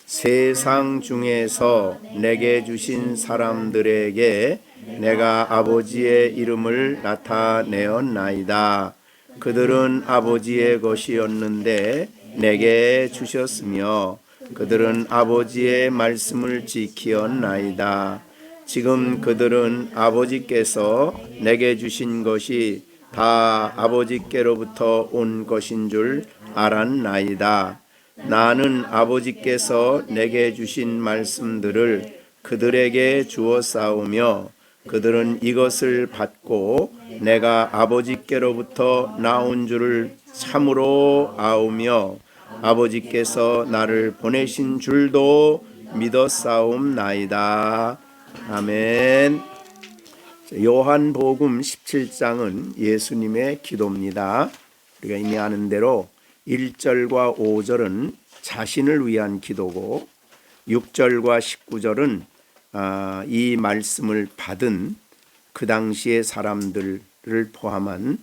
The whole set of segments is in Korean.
세상 중에서 내게 주신 사람들에게 내가 아버지의 이름을 나타내었나이다. 그들은 아버지의 것이었는데 내게 주셨으며 그들은 아버지의 말씀을 지키었나이다. 지금 그들은 아버지께서 내게 주신 것이 다 아버지께로부터 온 것인 줄 알았나이다. 나는 아버지께서 내게 주신 말씀들을 그들에게 주었사오며 그들은 이것을 받고 내가 아버지께로부터 나온 줄을 참으로 아오며 아버지께서 나를 보내신 줄도 믿었사옵나이다. 아멘. 요한복음 17장은 예수님의 기도입니다. 우리가 이미 아는 대로 1절과 5절은 자신을 위한 기도고 6절과 19절은 이 말씀을 받은 그 당시의 사람들을 포함한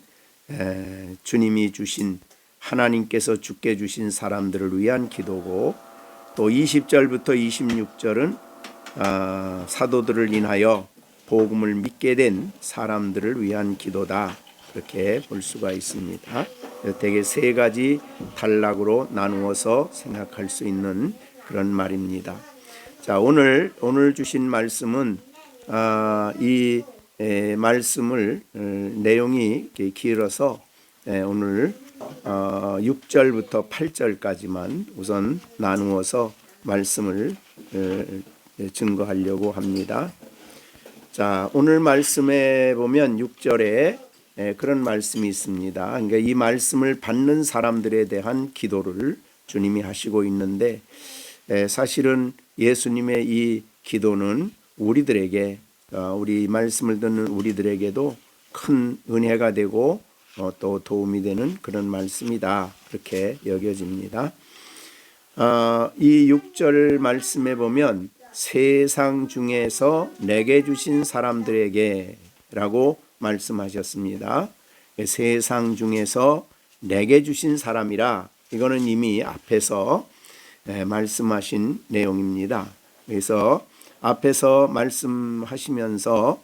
주님이 주신 하나님께서 주께 주신 사람들을 위한 기도고, 또 20절부터 26절은 사도들을 인하여 복음을 믿게 된 사람들을 위한 기도다, 그렇게 볼 수가 있습니다. 대개 세 가지 단락으로 나누어서 생각할 수 있는 그런 말입니다. 자, 오늘 주신 말씀은 이 말씀을 내용이 길어서 오늘 6절부터 8절까지만 우선 나누어서 말씀을 증거하려고 합니다. 자, 오늘 말씀에 보면 6절에 그런 말씀이 있습니다. 그러니까 이 말씀을 받는 사람들에 대한 기도를 주님이 하시고 있는데, 사실은 예수님의 이 기도는 우리들에게, 우리 말씀을 듣는 우리들에게도 큰 은혜가 되고 또 도움이 되는 그런 말씀이다, 그렇게 여겨집니다. 이 6절 말씀에 보면 세상 중에서 내게 주신 사람들에게 라고 말씀하셨습니다. 세상 중에서 내게 주신 사람이라, 이거는 이미 앞에서 말씀하신 내용입니다. 그래서 앞에서 말씀하시면서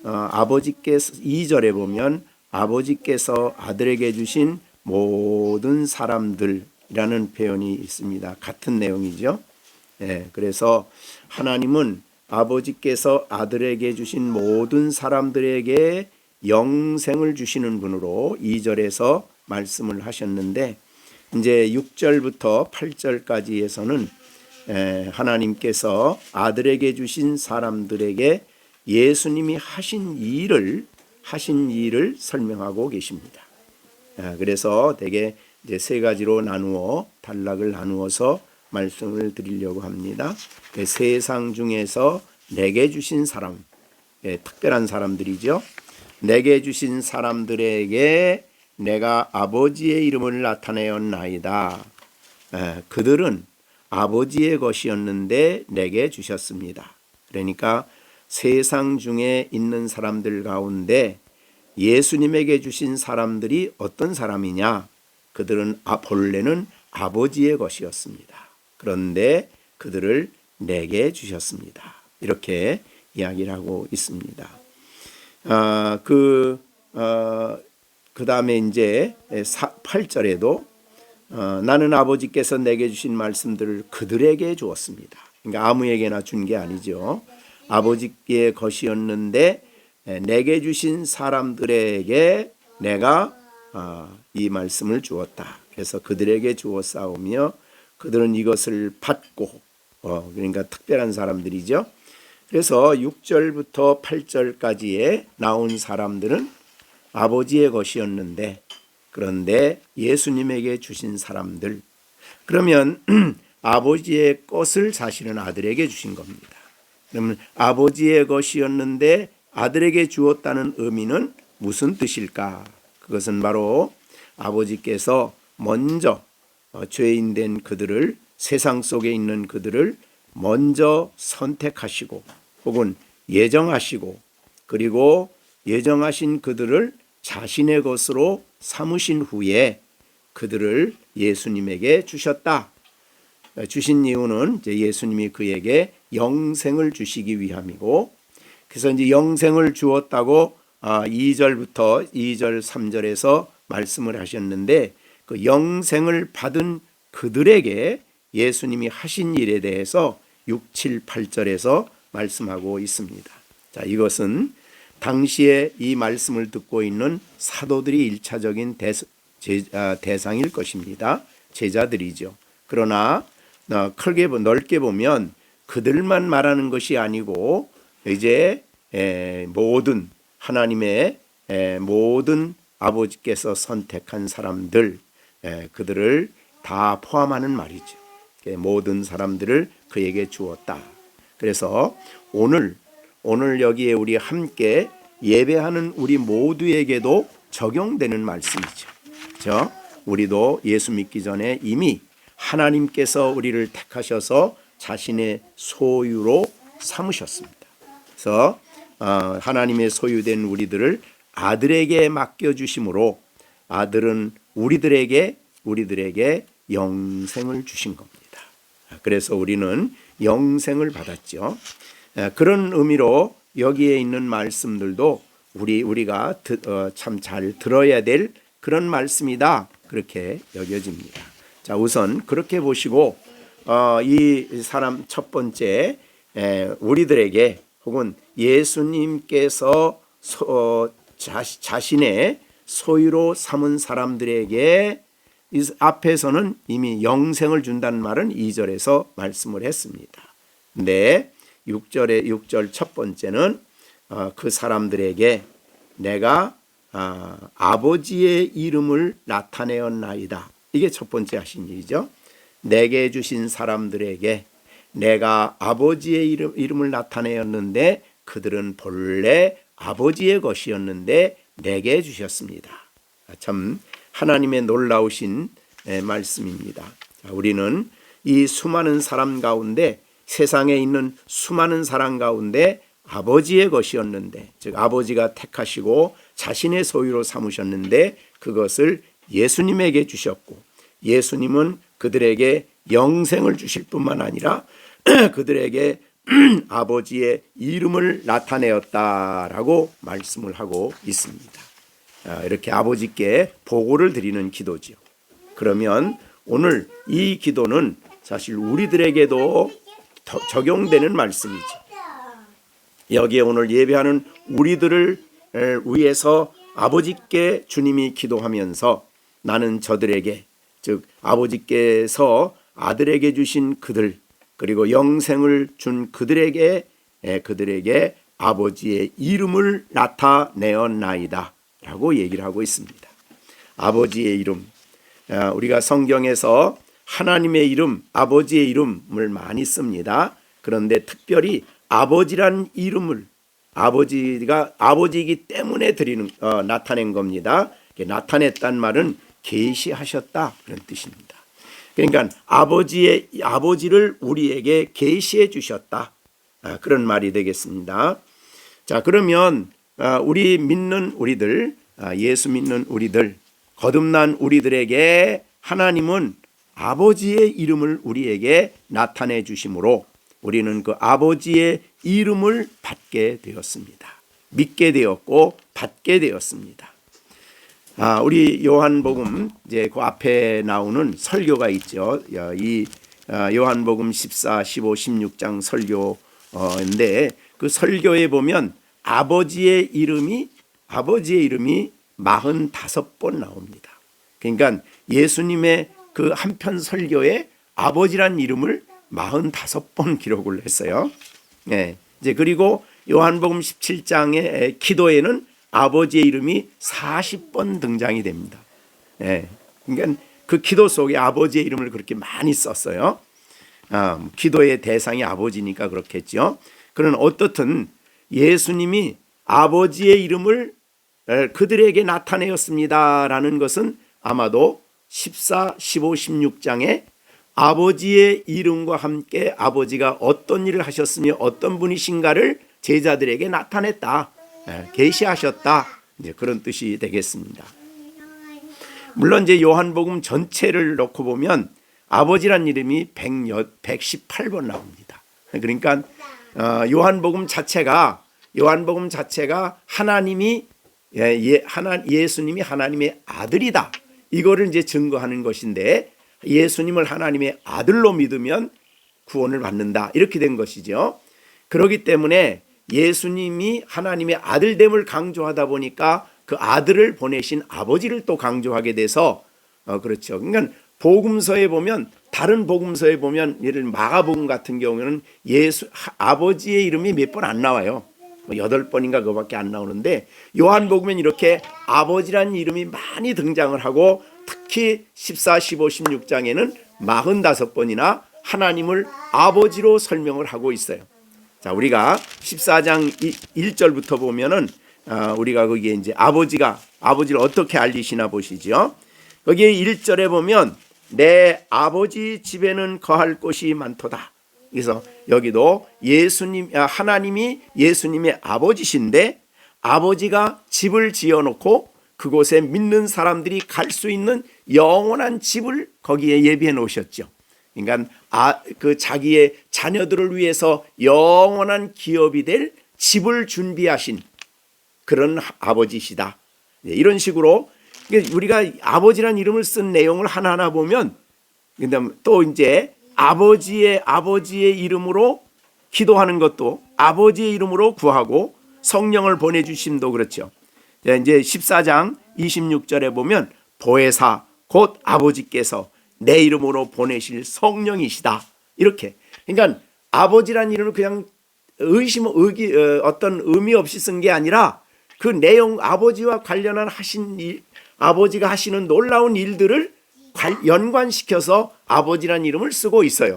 아버지께서 2절에 보면 아버지께서 아들에게 주신 모든 사람들이라는 표현이 있습니다. 같은 내용이죠. 그래서 하나님은 아버지께서 아들에게 주신 모든 사람들에게 영생을 주시는 분으로 2절에서 말씀을 하셨는데, 이제 6절부터 8절까지에서는 하나님께서 아들에게 주신 사람들에게 예수님이 하신 일을 설명하고 계십니다. 그래서 대개 이제 세 가지로 단락을 나누어서 말씀을 드리려고 합니다. 세상 중에서 내게 주신 사람, 특별한 사람들이죠. 내게 주신 사람들에게 내가 아버지의 이름을 나타내었나이다. 그들은 아버지의 것이었는데 내게 주셨습니다. 그러니까 세상 중에 있는 사람들 가운데 예수님에게 주신 사람들이 어떤 사람이냐? 그들은 본래는 아버지의 것이었습니다. 그런데 그들을 내게 주셨습니다. 이렇게 이야기를 하고 있습니다. 그 다음에 이제 8절에도 나는 아버지께서 내게 주신 말씀들을 그들에게 주었습니다. 그러니까 아무에게나 준 게 아니죠. 아버지의 것이었는데 내게 주신 사람들에게 내가 이 말씀을 주었다. 그래서 그들에게 주었사오며 그들은 이것을 받고, 그러니까 특별한 사람들이죠. 그래서 6절부터 8절까지에 나온 사람들은 아버지의 것이었는데, 그런데 예수님에게 주신 사람들, 그러면 아버지의 것을 사실은 아들에게 주신 겁니다. 그러면 아버지의 것이었는데 아들에게 주었다는 의미는 무슨 뜻일까? 그것은 바로 아버지께서 먼저 죄인된 그들을, 세상 속에 있는 그들을 먼저 선택하시고 혹은 예정하시고, 그리고 예정하신 그들을 자신의 것으로 삼으신 후에 그들을 예수님에게 주셨다. 주신 이유는 이제 예수님이 그에게 영생을 주시기 위함이고, 그래서 이제 영생을 주었다고 2절부터 2절 3절에서 말씀을 하셨는데, 그 영생을 받은 그들에게 예수님이 하신 일에 대해서 6, 7, 8절에서 말씀하고 있습니다. 자, 이것은 당시에 이 말씀을 듣고 있는 사도들이 1차적인 대상일 것입니다. 제자들이죠. 그러나 크게 넓게 보면 그들만 말하는 것이 아니고 이제 모든 하나님의 모든 아버지께서 선택한 사람들, 그들을 다 포함하는 말이죠. 모든 사람들을 그에게 주었다. 그래서 오늘 여기에 우리 함께 예배하는 우리 모두에게도 적용되는 말씀이죠. 그렇죠? 우리도 예수 믿기 전에 이미 하나님께서 우리를 택하셔서 자신의 소유로 삼으셨습니다. 그래서 하나님의 소유된 우리들을 아들에게 맡겨주심으로 아들은 우리들에게 영생을 주신 겁니다. 그래서 우리는 영생을 받았죠. 그런 의미로 여기에 있는 말씀들도 우리가 참 잘 들어야 될 그런 말씀이다, 그렇게 여겨집니다. 자, 우선 그렇게 보시고 이 사람 첫 번째, 우리들에게 혹은 예수님께서 자신의 소유로 삼은 사람들에게 이 앞에서는 이미 영생을 준다는 말은 2절에서 말씀을 했습니다. 근데 6절 첫 번째는 그 사람들에게 내가 아버지의 이름을 나타내었나이다. 이게 첫 번째 하신 일이죠. 내게 주신 사람들에게 내가 아버지의 이름을 나타내었는데 그들은 본래 아버지의 것이었는데 내게 주셨습니다. 참 하나님의 놀라우신 말씀입니다. 우리는 이 수많은 사람 가운데, 세상에 있는 수많은 사람 가운데 아버지의 것이었는데, 즉 아버지가 택하시고 자신의 소유로 삼으셨는데 그것을 예수님에게 주셨고, 예수님은 그들에게 영생을 주실 뿐만 아니라 그들에게 아버지의 이름을 나타내었다라고 말씀을 하고 있습니다. 이렇게 아버지께 보고를 드리는 기도지요. 그러면 오늘 이 기도는 사실 우리들에게도 적용되는 말씀이죠. 여기에 오늘 예배하는 우리들을 위해서 아버지께 주님이 기도하면서 나는 저들에게, 즉 아버지께서 아들에게 주신 그들, 그리고 영생을 준 그들에게 아버지의 이름을 나타내었나이다 라고 얘기를 하고 있습니다. 아버지의 이름, 우리가 성경에서 하나님의 이름, 아버지의 이름을 많이 씁니다. 그런데 특별히 아버지란 이름을 아버지가 아버지이기 때문에 나타낸 겁니다. 나타냈단 말은 계시하셨다, 그런 뜻입니다. 그러니까 아버지를 우리에게 계시해 주셨다, 그런 말이 되겠습니다. 자, 그러면 우리 믿는 우리들, 예수 믿는 우리들, 거듭난 우리들에게 하나님은 아버지의 이름을 우리에게 나타내 주심으로 우리는 그 아버지의 이름을 받게 되었습니다. 믿게 되었고 받게 되었습니다. 우리 요한복음 이제 그 앞에 나오는 설교가 있죠. 이 요한복음 14, 15, 16장 설교인데 그 설교에 보면 아버지의 이름이 45번 나옵니다. 그러니까 예수님의 그 한편 설교에 아버지란 이름을 45번 기록을 했어요. 이제 그리고 요한복음 17장의 기도에는 아버지의 이름이 40번 등장이 됩니다. 그러니까 그 기도 속에 아버지의 이름을 그렇게 많이 썼어요. 기도의 대상이 아버지니까 그렇겠죠. 그러나 어떻든 예수님이 아버지의 이름을 그들에게 나타내었습니다라는 것은 아마도 14, 15, 16장에 아버지의 이름과 함께 아버지가 어떤 일을 하셨으며 어떤 분이신가를 제자들에게 나타냈다, 계시하셨다, 이제 그런 뜻이 되겠습니다. 물론 이제 요한복음 전체를 놓고 보면 아버지란 이름이 118번 나옵니다. 그러니까 요한복음 자체가 하나님이 예수님이 하나님의 아들이다. 이거를 이제 증거하는 것인데, 예수님을 하나님의 아들로 믿으면 구원을 받는다. 이렇게 된 것이죠. 그렇기 때문에 예수님이 하나님의 아들됨을 강조하다 보니까 그 아들을 보내신 아버지를 또 강조하게 돼서 그렇죠. 그러니까 복음서에 보면, 다른 복음서에 보면, 예를 들면 마가복음 같은 경우는 아버지의 이름이 몇 번 안 나와요. 8번인가 그거밖에 안 나오는데, 요한복음은 이렇게 아버지라는 이름이 많이 등장을 하고, 특히 14, 15, 16장에는 45번이나 하나님을 아버지로 설명을 하고 있어요. 자, 우리가 14장 1절부터 보면은 우리가 거기에 이제 아버지를 어떻게 알리시나 보시죠. 거기에 1절에 보면 내 아버지 집에는 거할 곳이 많도다. 그래서 여기도 하나님이 예수님의 아버지신데, 아버지가 집을 지어놓고 그곳에 믿는 사람들이 갈 수 있는 영원한 집을 거기에 예비해 놓으셨죠. 그러니까 그 자기의 자녀들을 위해서 영원한 기업이 될 집을 준비하신 그런 아버지시다. 이런 식으로 우리가 아버지란 이름을 쓴 내용을 하나하나 보면, 그다음 또 이제 아버지의 이름으로 기도하는 것도 아버지의 이름으로 구하고, 성령을 보내주심도 그렇죠. 이제 14장 26절에 보면 보혜사 곧 아버지께서 내 이름으로 보내실 성령이시다. 이렇게. 그러니까 아버지란 이름을 그냥 어떤 의미 없이 쓴 게 아니라, 그 내용, 아버지와 관련한 아버지가 하시는 놀라운 일들을 연관시켜서 아버지란 이름을 쓰고 있어요.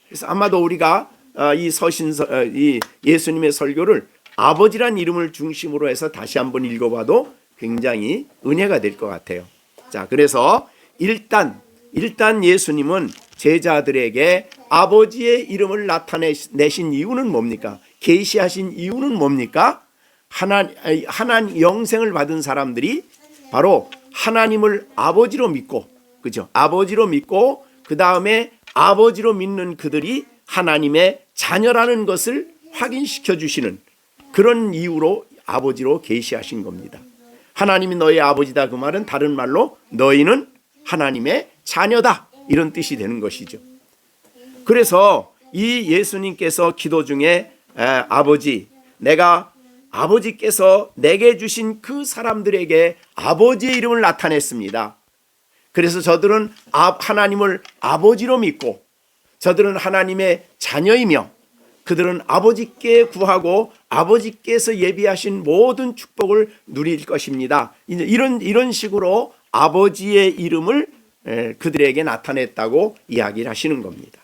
그래서 아마도 우리가 이 예수님의 설교를 아버지란 이름을 중심으로 해서 다시 한번 읽어봐도 굉장히 은혜가 될 것 같아요. 자, 그래서 일단 예수님은 제자들에게 아버지의 이름을 나타내신 이유는 뭡니까? 계시하신 이유는 뭡니까? 하나님 영생을 받은 사람들이 바로 하나님을 아버지로 믿고, 그죠? 아버지로 믿고, 그 다음에 아버지로 믿는 그들이 하나님의 자녀라는 것을 확인시켜 주시는 그런 이유로 아버지로 계시하신 겁니다. 하나님이 너의 아버지다, 그 말은 다른 말로 너희는 하나님의 자녀다, 이런 뜻이 되는 것이죠. 그래서 이 예수님께서 기도 중에 아버지께서 내게 주신 그 사람들에게 아버지의 이름을 나타냈습니다. 그래서 저들은 하나님을 아버지로 믿고, 저들은 하나님의 자녀이며, 그들은 아버지께 구하고 아버지께서 예비하신 모든 축복을 누릴 것입니다. 이런 식으로 아버지의 이름을 그들에게 나타냈다고 이야기를 하시는 겁니다.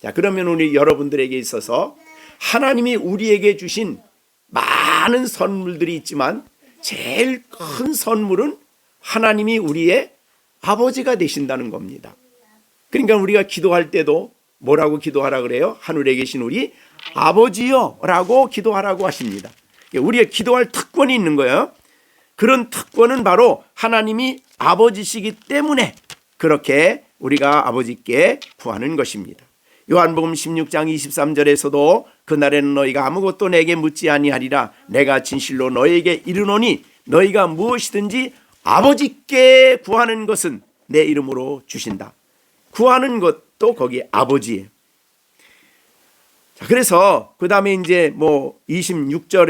자, 그러면 우리 여러분들에게 있어서 하나님이 우리에게 주신 많은 선물들이 있지만, 제일 큰 선물은 하나님이 우리의 아버지가 되신다는 겁니다. 그러니까 우리가 기도할 때도 뭐라고 기도하라 그래요? 하늘에 계신 우리 아버지요 라고 기도하라고 하십니다. 우리가 기도할 특권이 있는 거예요. 그런 특권은 바로 하나님이 아버지시기 때문에 그렇게 우리가 아버지께 구하는 것입니다. 요한복음 16장 23절에서도 그날에는 너희가 아무것도 내게 묻지 아니하리라. 내가 진실로 너희에게 이르노니 너희가 무엇이든지 아버지께 구하는 것은 내 이름으로 주신다. 구하는 것도 거기 아버지예요. 자, 그래서 그 다음에 이제 16장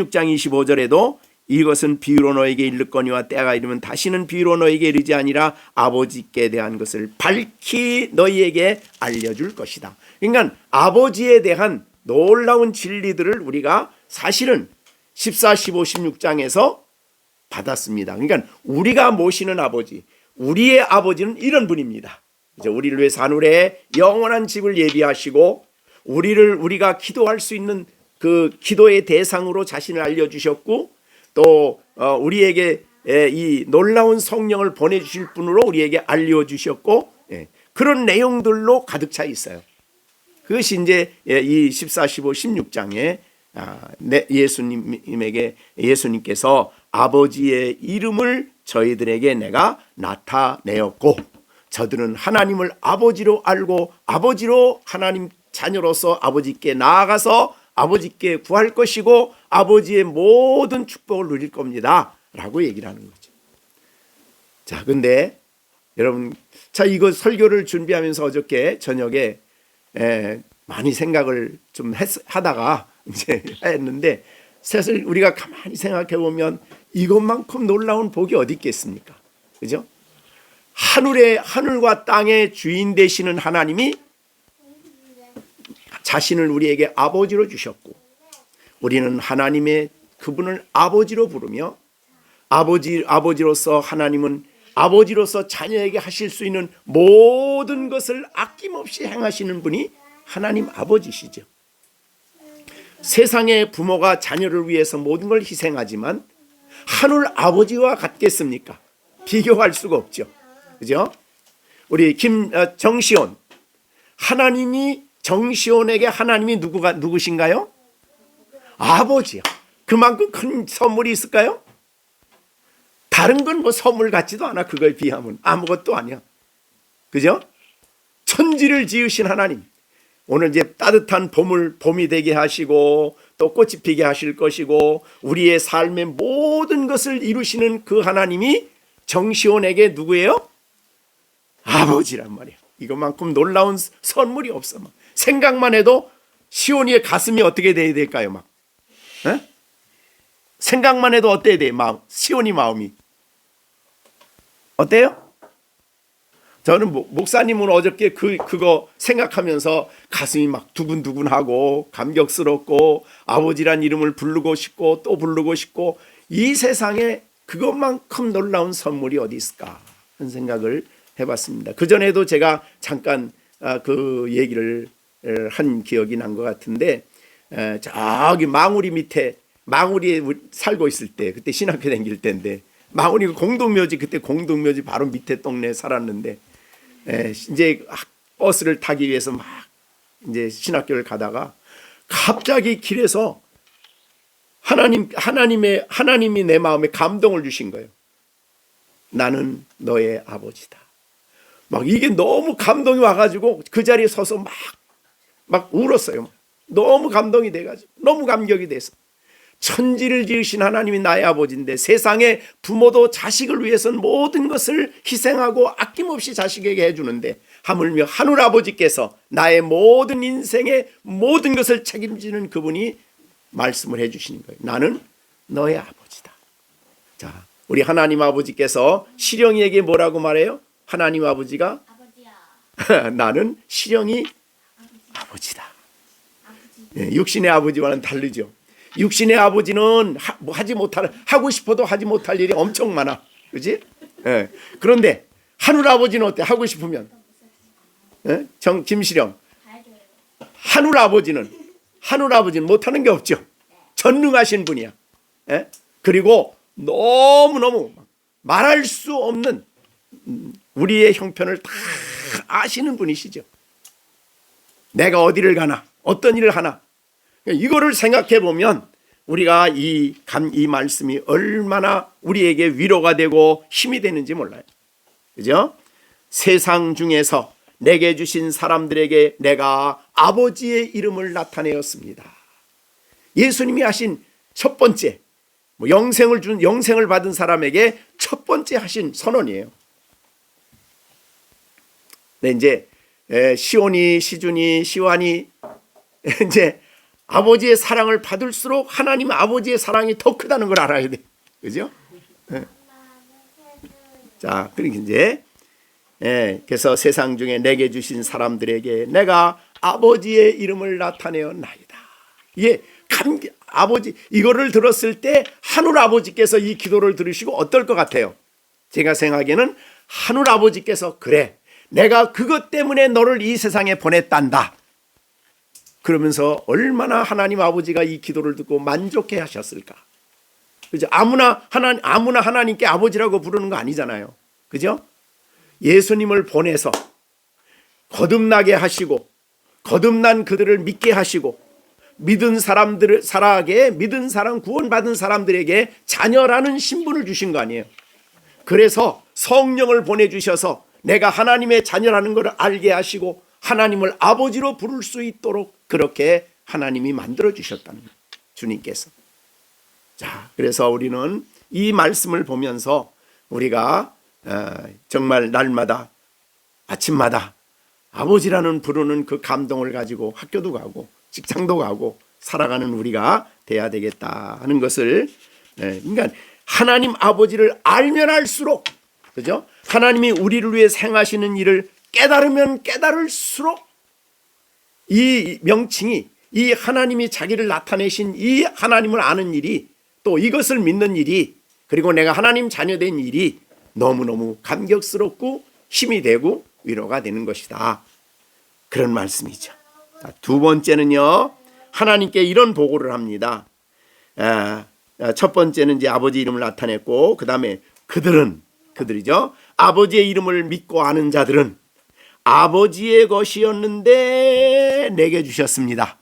25절에도 이것은 비유로 너에게 이르거니와 때가 이르면 다시는 비유로 너에게 이르지 아니라 아버지께 대한 것을 밝히 너희에게 알려줄 것이다. 그러니까 아버지에 대한 놀라운 진리들을 우리가 사실은 14, 15, 16장에서 받았습니다. 그러니까 우리가 모시는 아버지, 우리의 아버지는 이런 분입니다. 우리를 위해서 하늘에 영원한 집을 예비하시고, 우리가 기도할 수 있는 그 기도의 대상으로 자신을 알려주셨고, 또 우리에게 이 놀라운 성령을 보내주실 분으로 우리에게 알려주셨고, 그런 내용들로 가득 차 있어요. 그것이 이제 이 14, 15, 16장에 예수님께서 아버지의 이름을 저희들에게 내가 나타내었고, 저들은 하나님을 아버지로 알고 아버지로 하나님 자녀로서 아버지께 나아가서 아버지께 구할 것이고 아버지의 모든 축복을 누릴 겁니다 라고 얘기를 하는 거죠. 자, 근데 여러분, 자, 이거 설교를 준비하면서 어저께 저녁에 많이 생각을 좀 하다가 이제 했는데, 사실 우리가 가만히 생각해 보면 이것만큼 놀라운 복이 어디 있겠습니까? 그죠? 하늘과 땅의 주인 되시는 하나님이 자신을 우리에게 아버지로 주셨고, 우리는 하나님의 그분을 아버지로 부르며, 아버지로서 하나님은 아버지로서 자녀에게 하실 수 있는 모든 것을 아낌없이 행하시는 분이 하나님 아버지시죠. 세상의 부모가 자녀를 위해서 모든 걸 희생하지만 하늘 아버지와 같겠습니까? 비교할 수가 없죠. 그죠? 우리 정시온, 하나님이 정시온에게 하나님이 누구신가요? 아버지요. 그만큼 큰 선물이 있을까요? 다른 건 뭐 선물 같지도 않아. 그거에 비하면 아무것도 아니야. 그죠? 천지를 지으신 하나님, 오늘 이제 따뜻한 봄이 되게 하시고 또 꽃이 피게 하실 것이고 우리의 삶의 모든 것을 이루시는 그 하나님이 정시온에게 누구예요? 아버지란 말이에요. 이것만큼 놀라운 선물이 없어. 막 생각만 해도 시온이의 가슴이 어떻게 돼야 될까요? 막 생각만 해도 어때야 돼? 시온이 마음이 어때요? 저는 목사님은 어저께 그거 생각하면서 가슴이 막 두근두근하고 감격스럽고 아버지란 이름을 부르고 싶고 또 부르고 싶고, 이 세상에 그것만큼 놀라운 선물이 어디 있을까 하는 생각을 해봤습니다. 그전에도 제가 잠깐 그 얘기를 한 기억이 난 것 같은데, 저기 망우리에 살고 있을 때, 그때 신학교 다닐 때인데, 망우리가 공동묘지, 그때 공동묘지 바로 밑에 동네에 살았는데, 이제 버스를 타기 위해서 막 이제 신학교를 가다가 갑자기 길에서 하나님이 내 마음에 감동을 주신 거예요. 나는 너의 아버지다. 막 이게 너무 감동이 와가지고 그 자리에 서서 막 울었어요. 너무 감동이 돼가지고, 너무 감격이 돼서. 천지를 지으신 하나님이 나의 아버지인데 세상의 부모도 자식을 위해서는 모든 것을 희생하고 아낌없이 자식에게 해주는데, 하물며 하늘 아버지께서 나의 모든 인생의 모든 것을 책임지는 그분이 말씀을 해주시는 거예요. 나는 너의 아버지다. 자, 우리 하나님 아버지께서 시령이에게 뭐라고 말해요? 하나님 아버지가 아버지야. 나는 시령이 아버지다. 육신의 아버지와는 다르죠. 육신의 아버지는 하고 싶어도 하지 못할 일이 엄청 많아. 그렇지? 그런데 하늘 아버지는 어때? 하고 싶으면. 김시령. 하늘 아버지는 못하는 게 없죠. 전능하신 분이야. 그리고 너무너무 말할 수 없는 우리의 형편을 다 아시는 분이시죠. 내가 어디를 가나, 어떤 일을 하나, 이거를 생각해 보면 우리가 이 말씀이 얼마나 우리에게 위로가 되고 힘이 되는지 몰라요. 그죠? 세상 중에서 내게 주신 사람들에게 내가 아버지의 이름을 나타내었습니다. 예수님이 하신 첫 번째, 영생을 받은 사람에게 첫 번째 하신 선언이에요. 네, 이제 시온이, 시준이, 시완이 이제 아버지의 사랑을 받을수록 하나님 아버지의 사랑이 더 크다는 걸 알아야 돼. 그죠? 자, 그러니까 이제 그래서 세상 중에 내게 주신 사람들에게 내가 아버지의 이름을 나타내었나이다. 아버지, 이거를 들었을 때 하늘 아버지께서 이 기도를 들으시고 어떨 것 같아요? 제가 생각에는 하늘 아버지께서 그래, 내가 그것 때문에 너를 이 세상에 보냈단다. 그러면서 얼마나 하나님 아버지가 이 기도를 듣고 만족해 하셨을까. 그죠? 아무나 하나님께 아버지라고 부르는 거 아니잖아요. 그죠? 예수님을 보내서 거듭나게 하시고 거듭난 그들을 믿게 하시고 믿은 사람 구원받은 사람들에게 자녀라는 신분을 주신 거 아니에요. 그래서 성령을 보내주셔서 내가 하나님의 자녀라는 것을 알게 하시고 하나님을 아버지로 부를 수 있도록 그렇게 하나님이 만들어 주셨다는 거예요. 주님께서. 자, 그래서 우리는 이 말씀을 보면서 우리가 정말 날마다 아침마다 아버지라는 부르는 그 감동을 가지고 학교도 가고 직장도 가고 살아가는 우리가 돼야 되겠다 하는 것을, 그러니까 하나님 아버지를 알면 알수록, 그죠? 하나님이 우리를 위해 행하시는 일을 깨달으면 깨달을수록 이 명칭이, 이 하나님이 자기를 나타내신 이 하나님을 아는 일이, 또 이것을 믿는 일이, 그리고 내가 하나님 자녀된 일이 너무너무 감격스럽고 힘이 되고 위로가 되는 것이다. 그런 말씀이죠. 두 번째는요, 하나님께 이런 보고를 합니다. 첫 번째는 이제 아버지 이름을 나타냈고, 그 다음에 그들이죠. 아버지의 이름을 믿고 아는 자들은 아버지의 것이었는데 내게 주셨습니다.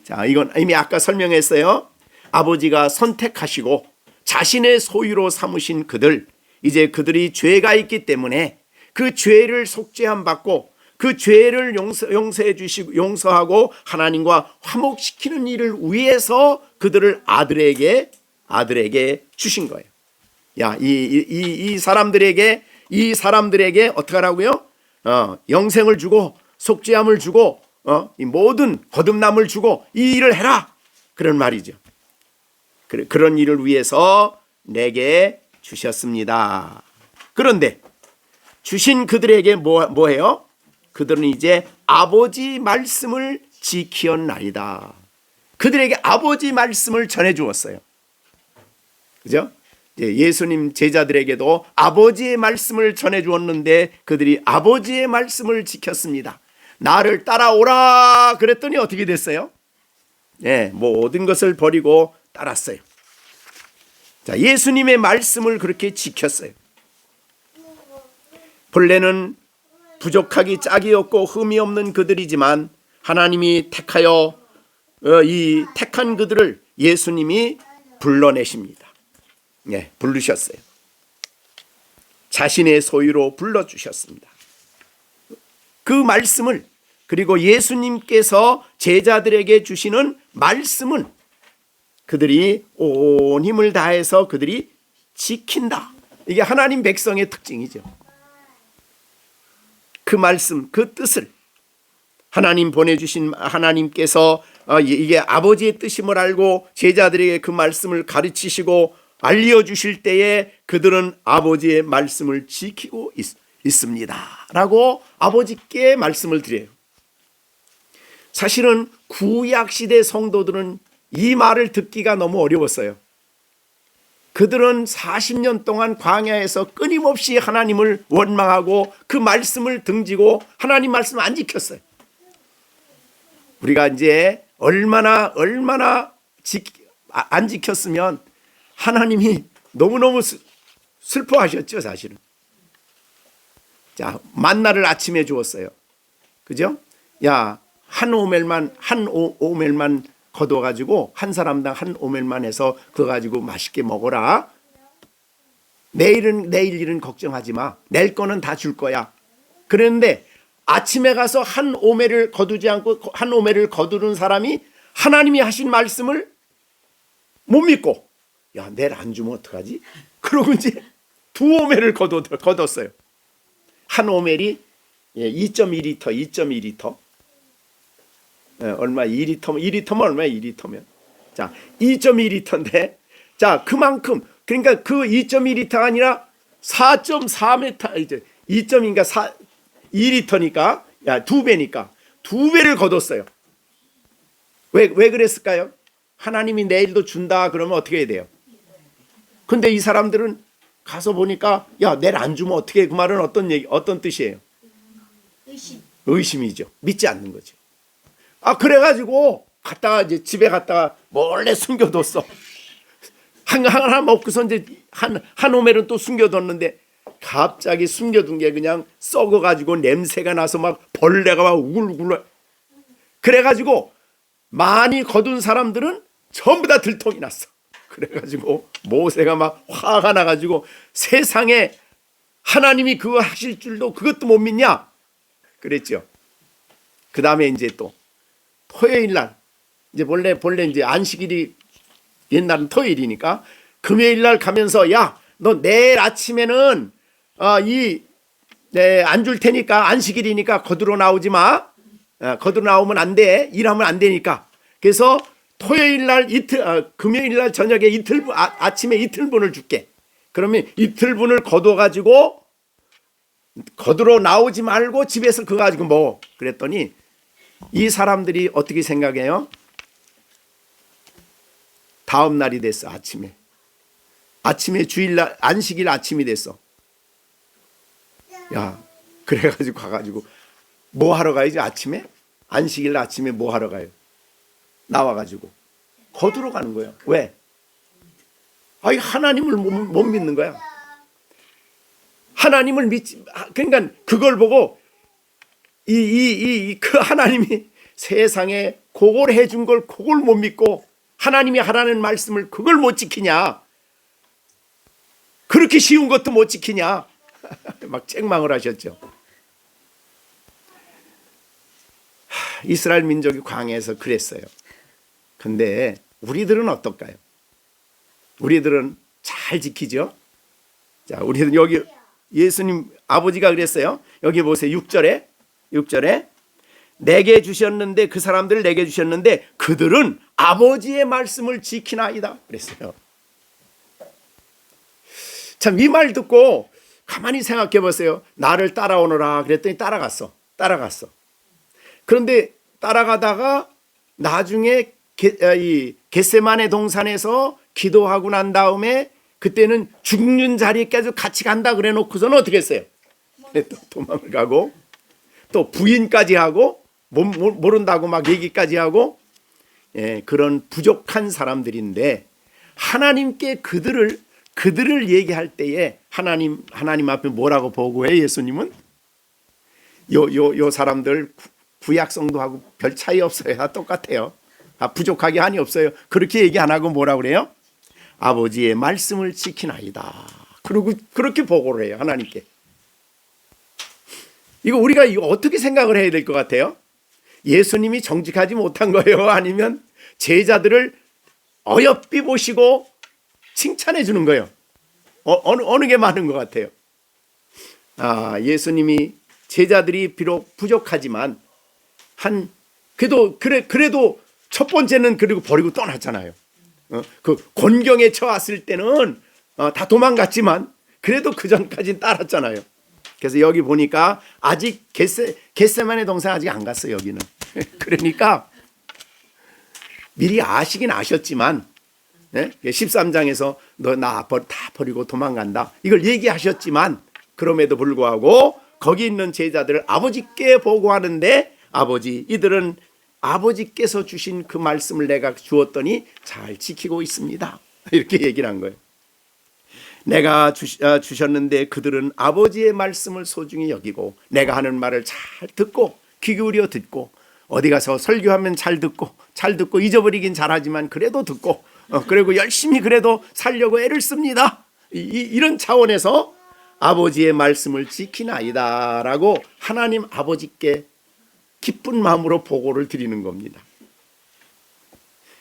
자, 이건 이미 아까 설명했어요. 아버지가 선택하시고 자신의 소유로 삼으신 그들, 이제 그들이 죄가 있기 때문에 그 죄를 속죄함 받고 그 죄를 용서해 주시고 용서하고 하나님과 화목시키는 일을 위해서 그들을 아들에게 주신 거예요. 야, 이 사람들에게 어떻게 하라고요? 영생을 주고 속죄함을 주고 이 모든 거듭남을 주고 이 일을 해라, 그런 말이죠. 그런 일을 위해서 내게 주셨습니다. 그런데 주신 그들에게 뭐해요? 그들은 이제 아버지 말씀을 지키었나이다. 그들에게 아버지 말씀을 전해 주었어요. 그죠? 예수님 제자들에게도 아버지의 말씀을 전해 주었는데 그들이 아버지의 말씀을 지켰습니다. 나를 따라오라 그랬더니 어떻게 됐어요? 모든 것을 버리고 따랐어요. 자, 예수님의 말씀을 그렇게 지켰어요. 본래는 부족하기 짝이 없고 흠이 없는 그들이지만 하나님이 택하여 이 택한 그들을 예수님이 불러내십니다. 부르셨어요. 자신의 소유로 불러주셨습니다. 그 말씀을, 그리고 예수님께서 제자들에게 주시는 말씀은 그들이 온 힘을 다해서 그들이 지킨다. 이게 하나님 백성의 특징이죠. 그 말씀, 그 뜻을 하나님 보내주신 하나님께서 이게 아버지의 뜻임을 알고 제자들에게 그 말씀을 가르치시고 알려주실 때에 그들은 아버지의 말씀을 지키고 있습니다 라고 아버지께 말씀을 드려요. 사실은 구약시대 성도들은 이 말을 듣기가 너무 어려웠어요. 그들은 40년 동안 광야에서 끊임없이 하나님을 원망하고 그 말씀을 등지고 하나님 말씀을 안 지켰어요. 우리가 이제 얼마나 안 지켰으면 하나님이 너무너무 슬퍼하셨죠, 사실은. 자, 만나를 아침에 주었어요. 그죠? 야, 한 오멜만 거둬가지고 한 사람당 한 오멜만 해서 그거 가지고 맛있게 먹어라. 내일 일은 걱정하지 마. 내일 거는 다 줄 거야. 그런데 아침에 가서 한 오멜을 거두지 않고 한 오멜을 거두는 사람이 하나님이 하신 말씀을 못 믿고, 야, 내일 안 주면 어떡하지? 그러고 이제 두 오멜을 거뒀어요. 한 오멜이 2.2리터. 얼마? 2리터면 얼마야? 2리터면. 자, 2.2리터인데, 자, 그만큼, 그러니까 그 2.2리터가 아니라 4.4m, 이제 2.2니까 2리터니까, 야, 2배니까, 2배를 거뒀어요. 왜 그랬을까요? 하나님이 내일도 준다 그러면 어떻게 해야 돼요? 근데 이 사람들은 가서 보니까, 야, 내일 안 주면 어떻게 해? 그 말은 어떤 뜻이에요? 의심이죠. 믿지 않는 거죠. 그래가지고 갔다가 이제 집에 갔다가 몰래 숨겨뒀어. 하나 먹고서 이제 한 오멜은 또 숨겨뒀는데 갑자기 숨겨둔 게 그냥 썩어가지고 냄새가 나서 막 벌레가 막 우글우글. 그래가지고 많이 거둔 사람들은 전부 다 들통이 났어. 그래가지고 모세가 막 화가 나가지고 세상에 하나님이 그거 하실 줄도 그것도 못 믿냐? 그랬죠. 그 다음에 이제 또 토요일 날, 이제 본래 이제 안식일이 옛날은 토요일이니까 금요일 날 가면서, 야, 너 내일 아침에는 안 줄 테니까, 안식일이니까 거두러 나오지 마. 거두러 나오면 안 돼. 일하면 안 되니까. 그래서 토요일 날 금요일 날 저녁에 아침에 이틀분을 줄게. 그러면 이틀분을 거둬가지고 거두러 나오지 말고 집에서 그거 가지고 먹어. 그랬더니 이 사람들이 어떻게 생각해요? 다음 날이 됐어. 아침에 주일날 안식일 아침이 됐어. 야, 그래가지고 가가지고 뭐 하러 가야지? 아침에 안식일 아침에 뭐 하러 가요? 나와가지고 거두러 가는 거예요. 왜? 아니, 하나님을 못 믿는 거야. 하나님을 믿지. 그러니까 그걸 보고 그 하나님이 세상에 그걸 해준 걸 그걸 못 믿고 하나님이 하라는 말씀을 그걸 못 지키냐? 그렇게 쉬운 것도 못 지키냐? 막 책망을 하셨죠. 이스라엘 민족이 광야에서 그랬어요. 근데 우리들은 어떨까요? 우리들은 잘 지키죠. 자, 우리는 여기 예수님 아버지가 그랬어요. 여기 보세요. 6절에 내게 주셨는데, 그 사람들을 내게 주셨는데 그들은 아버지의 말씀을 지키나이다 그랬어요. 참, 이 말 듣고 가만히 생각해 보세요. 나를 따라오너라 그랬더니 따라갔어. 그런데 따라가다가 나중에 겟세마네 동산에서 기도하고 난 다음에 그때는 죽는 자리까지 같이 간다 그래 놓고서는 어떻게 했어요? 또 도망을 가고 또 부인까지 하고 모른다고 막 얘기까지 하고, 그런 부족한 사람들인데 하나님께 그들을 얘기할 때에 하나님 앞에 뭐라고 보고해? 예수님은 요 사람들 구약 성도하고 별 차이 없어요. 다 똑같아요. 부족하게 한이 없어요. 그렇게 얘기 안 하고 뭐라고 그래요? 아버지의 말씀을 지키나이다. 그리고 그렇게 보고를 해요. 하나님께. 우리가 어떻게 생각을 해야 될 것 같아요? 예수님이 정직하지 못한 거예요? 아니면 제자들을 어여삐 보시고 칭찬해 주는 거예요? 어느 게 많은 것 같아요? 예수님이 제자들이 비록 부족하지만 그래도 첫 번째는 그리고 버리고 떠났잖아요. 그 곤경에 처했을 때는 다 도망갔지만 그래도 그 전까지는 따랐잖아요. 그래서 여기 보니까 아직 겟세마네 동산 아직 안 갔어요. 여기는. 그러니까 미리 아시긴 아셨지만 13장에서 너 나 다 버리고 도망간다 이걸 얘기하셨지만, 그럼에도 불구하고 거기 있는 제자들을 아버지께 보고하는데, 이들은 아버지께서 주신 그 말씀을 내가 주었더니 잘 지키고 있습니다. 이렇게 얘기를 한 거예요. 내가 주셨는데 그들은 아버지의 말씀을 소중히 여기고 내가 하는 말을 잘 듣고 귀 기울여 듣고, 어디 가서 설교하면 잘 듣고 잊어버리긴 잘하지만 그래도 듣고 그리고 열심히 그래도 살려고 애를 씁니다. 이런 차원에서 아버지의 말씀을 지키나이다 라고 하나님 아버지께 기쁜 마음으로 보고를 드리는 겁니다.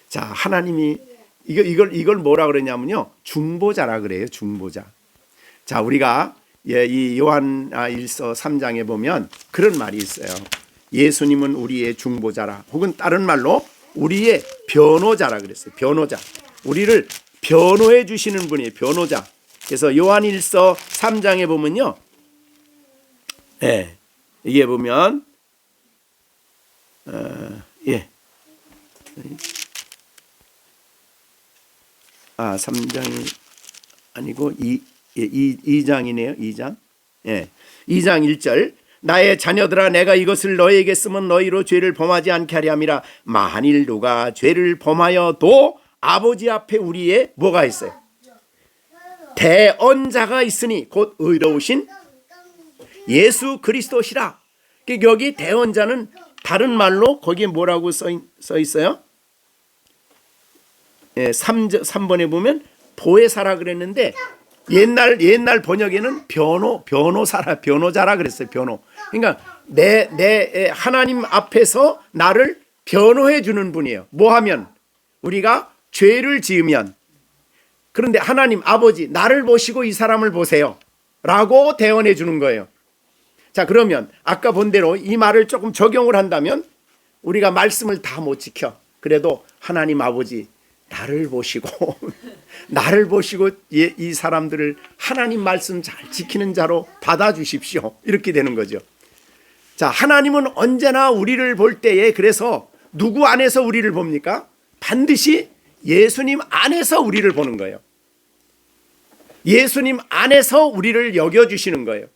자, 하나님이 이걸 뭐라 그러냐면요, 중보자라 그래요. 중보자. 자, 우리가 이 요한 1서 3장에 보면 그런 말이 있어요. 예수님은 우리의 중보자라, 혹은 다른 말로 우리의 변호자라 그랬어요. 변호자. 우리를 변호해 주시는 분이에요. 변호자. 그래서 요한 1서 3장에 보면요, 이게 보면 3장이 아니고 2장이네요. 2장. 2장 1절. 나의 자녀들아, 내가 이것을 너희에게 쓰면 너희로 죄를 범하지 않게 하려 함이라. 만일 누가 죄를 범하여도 아버지 앞에 우리의 뭐가 있어요? 대언자가 있으니 곧 의로우신 예수 그리스도시라. 여기 대언자는 다른 말로 거기에 뭐라고 써 있어요? 3번에 보면 보혜사라 그랬는데 옛날 번역에는 변호자라 그랬어요. 변호. 그러니까 내 하나님 앞에서 나를 변호해 주는 분이에요. 뭐 하면? 우리가 죄를 지으면. 그런데 하나님 아버지 나를 보시고 이 사람을 보세요 라고 대언해 주는 거예요. 자, 그러면 아까 본 대로 이 말을 조금 적용을 한다면 우리가 말씀을 다 못 지켜. 그래도 하나님 아버지 나를 보시고 나를 보시고 이 사람들을 하나님 말씀 잘 지키는 자로 받아주십시오. 이렇게 되는 거죠. 자, 하나님은 언제나 우리를 볼 때에 그래서 누구 안에서 우리를 봅니까? 반드시 예수님 안에서 우리를 보는 거예요. 예수님 안에서 우리를 여겨주시는 거예요.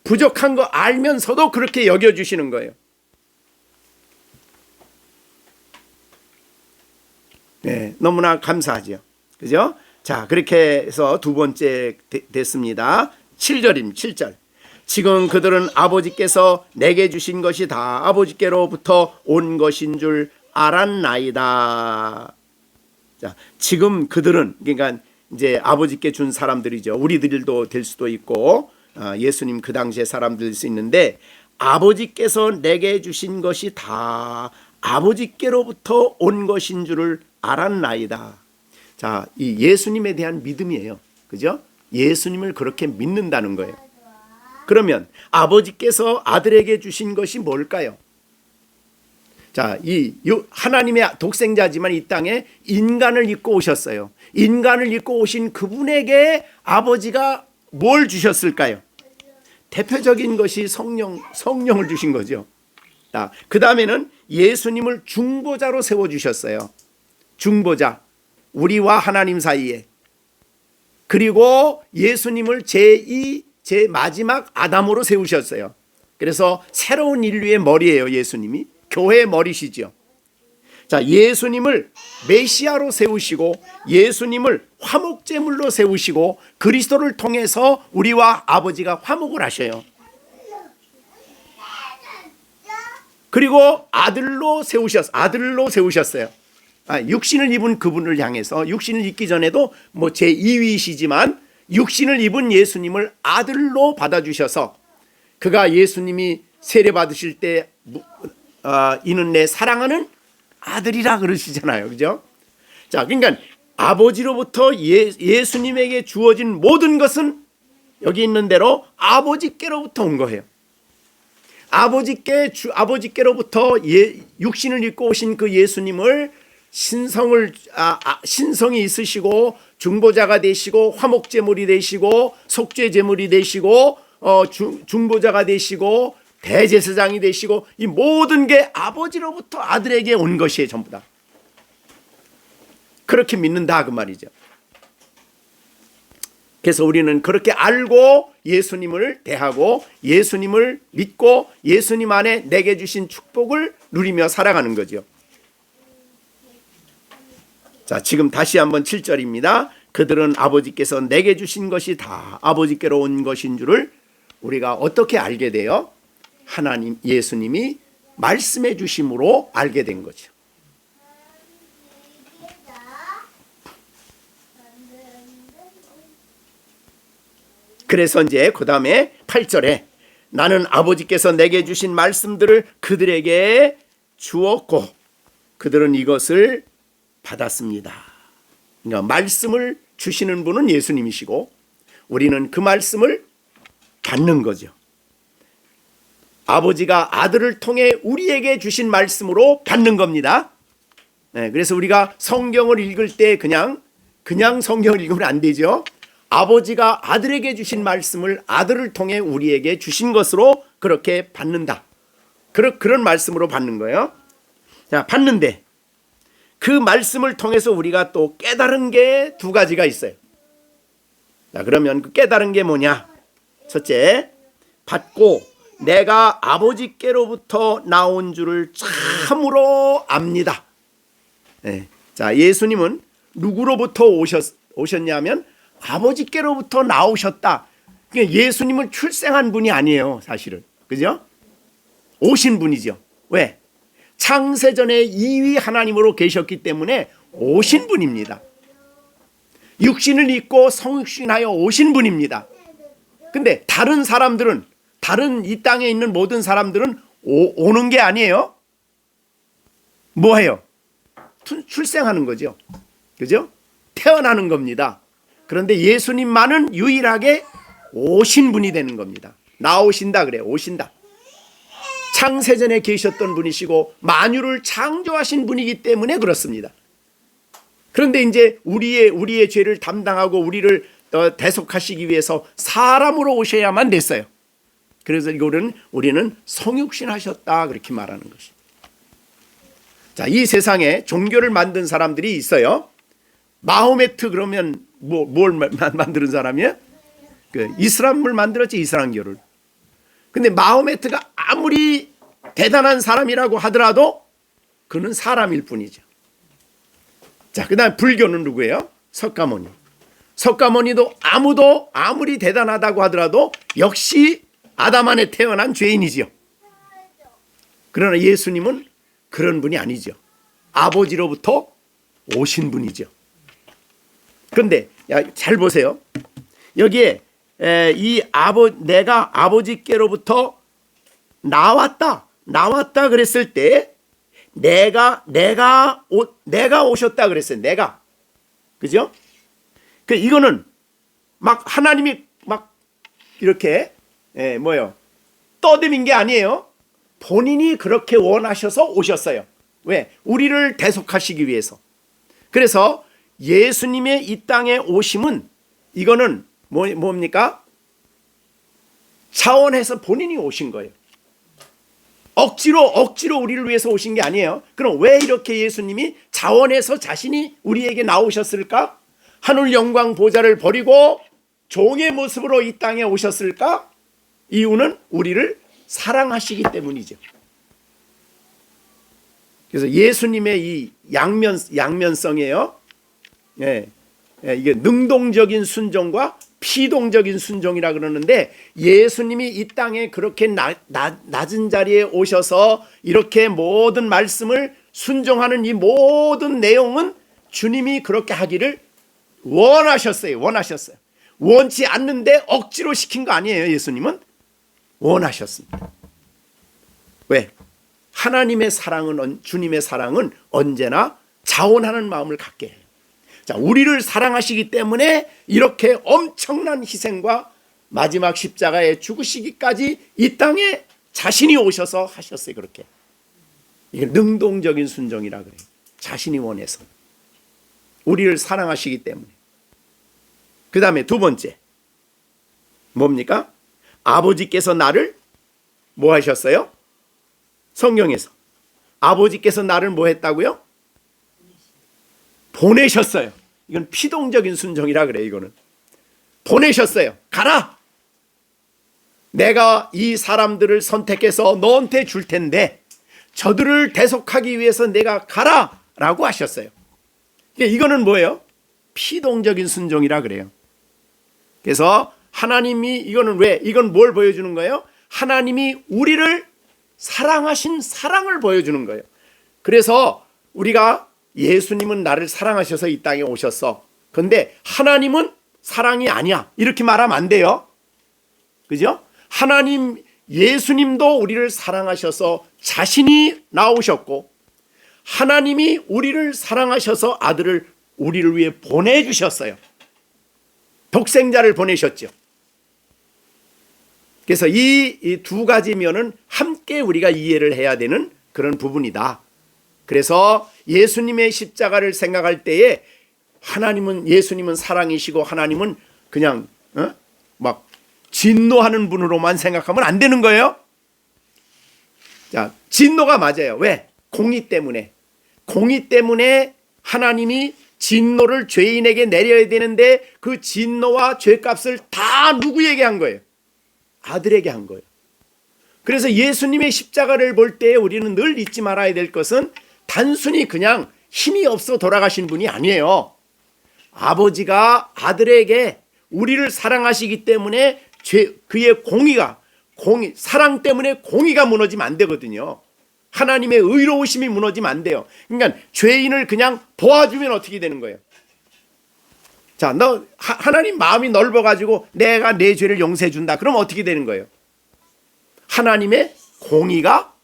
부족한 거 알면서도 그렇게 여겨주시는 거예요. 네, 너무나 감사하죠. 그죠? 자, 그렇게 해서 두 번째 됐습니다. 7절. 지금 그들은 아버지께서 내게 주신 것이 다 아버지께로부터 온 것인 줄 알았나이다. 자, 지금 그들은 그러니까 이제 아버지께 준 사람들이죠. 우리들도 될 수도 있고 예수님 그 당시에 사람들일 수 있는데 아버지께서 내게 주신 것이 다 아버지께로부터 온 것인 줄을 알았나이다. 자, 이 예수님에 대한 믿음이에요. 그죠? 예수님을 그렇게 믿는다는 거예요. 그러면 아버지께서 아들에게 주신 것이 뭘까요? 자, 이 하나님의 독생자지만 이 땅에 인간을 입고 오셨어요. 인간을 입고 오신 그분에게 아버지가 뭘 주셨을까요? 대표적인 것이 성령을 주신 거죠. 그 다음에는 예수님을 중보자로 세워주셨어요. 중보자, 우리와 하나님 사이에. 그리고 예수님을 제 마지막 아담으로 세우셨어요. 그래서 새로운 인류의 머리예요. 예수님이 교회의 머리시죠. 자, 예수님을 메시아로 세우시고 예수님을 화목제물로 세우시고 그리스도를 통해서 우리와 아버지가 화목을 하셔요. 그리고 아들로 세우셨어요. 육신을 입은 그분을 향해서 육신을 입기 전에도 뭐 제2위시지만 육신을 입은 예수님을 아들로 받아주셔서 그가 예수님이 세례 받으실 때 이는 내 사랑하는 아들이라 그러시잖아요. 그죠? 자, 그러니까 아버지로부터 예수님에게 주어진 모든 것은 여기 있는 대로 아버지께로부터 온 거예요. 아버지께로부터 육신을 입고 오신 그 예수님을 신성이 있으시고 중보자가 되시고 화목제물이 되시고 속죄제물이 되시고 중보자가 되시고 대제사장이 되시고 이 모든 게 아버지로부터 아들에게 온 것이에요. 전부 다. 그렇게 믿는다 그 말이죠. 그래서 우리는 그렇게 알고 예수님을 대하고 예수님을 믿고 예수님 안에 내게 주신 축복을 누리며 살아가는 거죠. 자, 지금 다시 한번 7절입니다. 그들은 아버지께서 내게 주신 것이 다 아버지께로 온 것인 줄을 우리가 어떻게 알게 돼요? 하나님 예수님이 말씀해 주심으로 알게 된 거죠. 그래서 이제 그 다음에 8절에 나는 아버지께서 내게 주신 말씀들을 그들에게 주었고 그들은 이것을 받았습니다. 그러니까 말씀을 주시는 분은 예수님이시고 우리는 그 말씀을 받는 거죠. 아버지가 아들을 통해 우리에게 주신 말씀으로 받는 겁니다. 네, 그래서 우리가 성경을 읽을 때 그냥 성경을 읽으면 안 되죠. 아버지가 아들에게 주신 말씀을 아들을 통해 우리에게 주신 것으로 그렇게 받는다. 그런 말씀으로 받는 거예요. 자, 받는데 그 말씀을 통해서 우리가 또 깨달은 게 두 가지가 있어요. 자, 그러면 그 깨달은 게 뭐냐? 첫째, 받고 내가 아버지께로부터 나온 줄을 참으로 압니다. 네. 자, 예수님은 누구로부터 오셨냐면 아버지께로부터 나오셨다. 예수님은 출생한 분이 아니에요, 사실은. 그죠? 오신 분이죠. 왜? 창세전에 2위 하나님으로 계셨기 때문에 오신 분입니다. 육신을 입고 성육신하여 오신 분입니다. 근데 다른 사람들은, 다른 이 땅에 있는 모든 사람들은 오는 게 아니에요. 뭐해요? 출생하는 거죠. 그죠? 태어나는 겁니다. 그런데 예수님만은 유일하게 오신 분이 되는 겁니다. 나오신다 그래요. 오신다. 창세전에 계셨던 분이시고 만유를 창조하신 분이기 때문에 그렇습니다. 그런데 이제 우리의 죄를 담당하고 우리를 대속하시기 위해서 사람으로 오셔야만 됐어요. 그래서 이거는 우리는 성육신 하셨다 그렇게 말하는 것입니다. 자, 이 세상에 종교를 만든 사람들이 있어요. 마호메트 그러면 뭘 만드는 사람이에요? 그 이슬람을 만들었지, 이슬람교를. 근데 마호메트가 아무리 대단한 사람이라고 하더라도 그는 사람일 뿐이죠. 자, 그다음 불교는 누구예요? 석가모니. 석가모니도 아무리 대단하다고 하더라도 역시 아담 안에 태어난 죄인이지요. 그러나 예수님은 그런 분이 아니죠. 아버지로부터 오신 분이죠. 그런데 잘 보세요. 여기에 내가 아버지께로부터 나왔다 그랬을 때 내가 오셨다 그랬어요. 내가. 그죠? 이거는 막 하나님이 막 이렇게 떠드민 게 아니에요. 본인이 그렇게 원하셔서 오셨어요. 왜? 우리를 대속하시기 위해서. 그래서 예수님의 이 땅에 오심은 이거는 뭡니까? 차원에서 본인이 오신 거예요. 억지로 우리를 위해서 오신 게 아니에요. 그럼 왜 이렇게 예수님이 자원에서 자신이 우리에게 나오셨을까? 하늘 영광 보좌를 버리고 종의 모습으로 이 땅에 오셨을까? 이유는 우리를 사랑하시기 때문이죠. 그래서 예수님의 이 양면성이에요. 이게 능동적인 순종과 피동적인 순종이라 그러는데, 예수님이 이 땅에 그렇게 낮은 자리에 오셔서 이렇게 모든 말씀을 순종하는 이 모든 내용은 주님이 그렇게 하기를 원하셨어요. 원치 않는데 억지로 시킨 거 아니에요. 예수님은 원하셨습니다. 왜? 하나님의 사랑은, 주님의 사랑은 언제나 자원하는 마음을 갖게 해요. 자, 우리를 사랑하시기 때문에 이렇게 엄청난 희생과 마지막 십자가에 죽으시기까지 이 땅에 자신이 오셔서 하셨어요. 그렇게. 이게 능동적인 순종이라 그래요. 자신이 원해서. 우리를 사랑하시기 때문에. 그 다음에 두 번째. 뭡니까? 아버지께서 나를 뭐 하셨어요? 성경에서. 아버지께서 나를 뭐 했다고요? 보내셨어요. 이건 피동적인 순종이라 그래요. 이거는 보내셨어요. 가라. 내가 이 사람들을 선택해서 너한테 줄 텐데 저들을 대속하기 위해서 내가 가라 라고 하셨어요. 이거는 뭐예요? 피동적인 순종이라 그래요. 그래서 하나님이 이건 뭘 보여주는 거예요? 하나님이 우리를 사랑하신 사랑을 보여주는 거예요. 그래서 우리가 예수님은 나를 사랑하셔서 이 땅에 오셨어. 그런데 하나님은 사랑이 아니야. 이렇게 말하면 안 돼요. 그죠? 예수님도 우리를 사랑하셔서 자신이 나오셨고, 하나님이 우리를 사랑하셔서 아들을 우리를 위해 보내주셨어요. 독생자를 보내셨죠. 그래서 이 두 가지 면은 함께 우리가 이해를 해야 되는 그런 부분이다. 그래서 예수님의 십자가를 생각할 때에 예수님은 사랑이시고 하나님은 그냥 막 진노하는 분으로만 생각하면 안 되는 거예요. 자, 진노가 맞아요. 왜? 공의 때문에 하나님이 진노를 죄인에게 내려야 되는데 그 진노와 죄값을 다 누구에게 한 거예요? 아들에게 한 거예요. 그래서 예수님의 십자가를 볼 때 우리는 늘 잊지 말아야 될 것은 단순히 그냥 힘이 없어 돌아가신 분이 아니에요. 아버지가 아들에게 우리를 사랑하시기 때문에 그의 사랑 때문에 공의가 무너지면 안 되거든요. 하나님의 의로우심이 무너지면 안 돼요. 그러니까 죄인을 그냥 도와주면 어떻게 되는 거예요? 자, 너 하나님 마음이 넓어가지고 내가 내 죄를 용서해 준다. 그럼 어떻게 되는 거예요? 하나님의 공의가